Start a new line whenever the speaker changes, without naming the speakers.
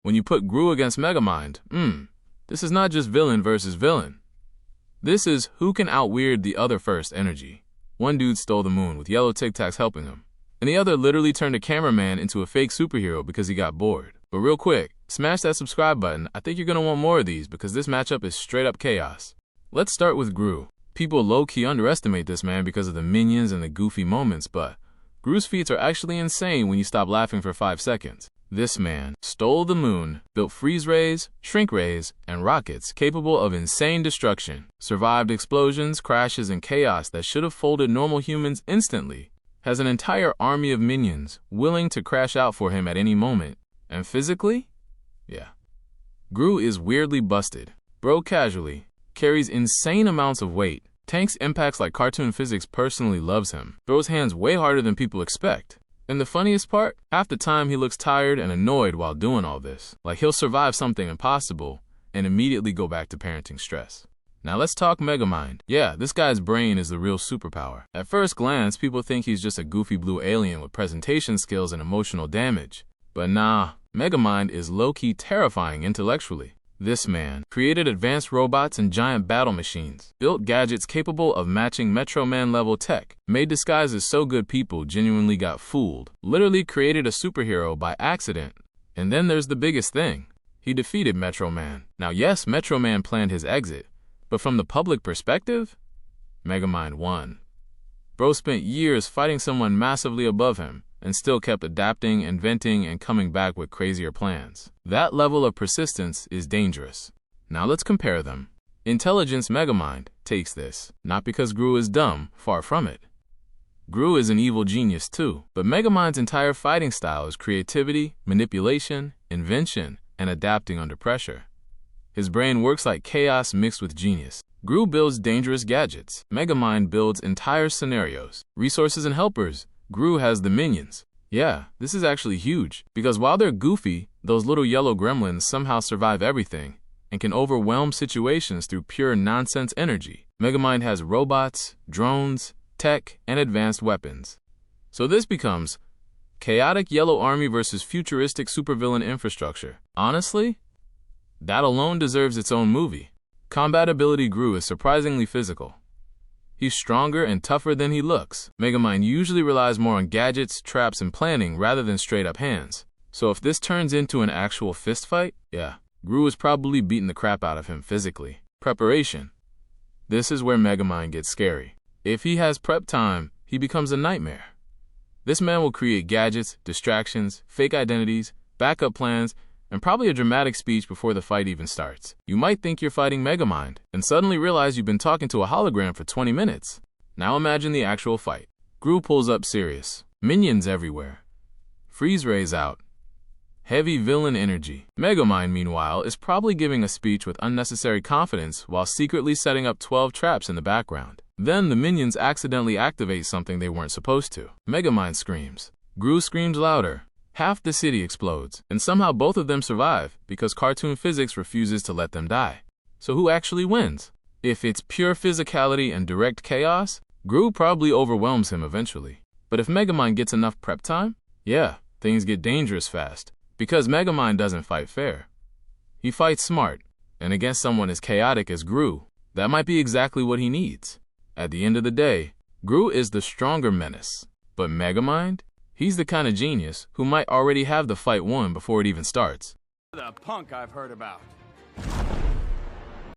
when you put Gru against Megamind, this is not just villain versus villain. This is who can out-weird the other first energy. One dude stole the moon with yellow Tic Tacs helping him, and the other literally turned a cameraman into a fake superhero because he got bored. But real quick, smash that subscribe button. I think you're gonna want more of these because this matchup is straight up chaos. Let's start with Gru. People low-key underestimate this man because of the minions and the goofy moments, but Gru's feats are actually insane when you stop laughing for 5 seconds. This man stole the moon, built freeze rays, shrink rays, and rockets capable of insane destruction, survived explosions, crashes, and chaos that should have folded normal humans instantly, has an entire army of minions willing to crash out for him at any moment, and physically? Yeah. Gru is weirdly busted, broke casually, carries insane amounts of weight, tanks impacts like cartoon physics personally loves him, throws hands way harder than people expect. And the funniest part, half the time he looks tired and annoyed while doing all this, like he'll survive something impossible and immediately go back to parenting stress. Now let's talk Megamind. Yeah, this guy's brain is the real superpower. At first glance, people think he's just a goofy blue alien with presentation skills and emotional damage. But nah, Megamind is low-key terrifying intellectually. This man created advanced robots and giant battle machines, built gadgets capable of matching Metro Man-level tech, made disguises so good people genuinely got fooled, literally created a superhero by accident. And then there's the biggest thing. He defeated Metro Man. Now yes, Metro Man planned his exit, but from the public perspective, Megamind won. Bro spent years fighting someone massively above him, and still kept adapting, inventing, and coming back with crazier plans. That level of persistence is dangerous. Now let's compare them. Intelligence Megamind takes this, not because Gru is dumb, far from it. Gru is an evil genius too, but Megamind's entire fighting style is creativity, manipulation, invention, and adapting under pressure. His brain works like chaos mixed with genius. Gru builds dangerous gadgets. Megamind builds entire scenarios, resources, and helpers. Gru has the minions. Yeah, this is actually huge, because while they're goofy, those little yellow gremlins somehow survive everything and can overwhelm situations through pure nonsense energy. Megamind has robots, drones, tech, and advanced weapons. So this becomes chaotic yellow army versus futuristic supervillain infrastructure. Honestly, that alone deserves its own movie. Combat ability Gru is surprisingly physical. He's stronger and tougher than he looks. Megamind usually relies more on gadgets, traps, and planning rather than straight-up hands. So if this turns into an actual fist fight, yeah, Gru is probably beating the crap out of him physically. Preparation. This is where Megamind gets scary. If he has prep time, he becomes a nightmare. This man will create gadgets, distractions, fake identities, backup plans, and probably a dramatic speech before the fight even starts. You might think you're fighting Megamind, and suddenly realize you've been talking to a hologram for 20 minutes. Now imagine the actual fight. Gru pulls up serious. Minions everywhere. Freeze rays out. Heavy villain energy. Megamind, meanwhile, is probably giving a speech with unnecessary confidence while secretly setting up 12 traps in the background. Then the minions accidentally activate something they weren't supposed to. Megamind screams. Gru screams louder. Half the city explodes, and somehow both of them survive because cartoon physics refuses to let them die. So who actually wins? If it's pure physicality and direct chaos, Gru probably overwhelms him eventually. But if Megamind gets enough prep time, yeah, things get dangerous fast. Because Megamind doesn't fight fair. He fights smart, and against someone as chaotic as Gru, that might be exactly what he needs. At the end of the day, Gru is the stronger menace, but Megamind? He's the kind of genius who might already have the fight won before it even starts.
The punk I've heard about.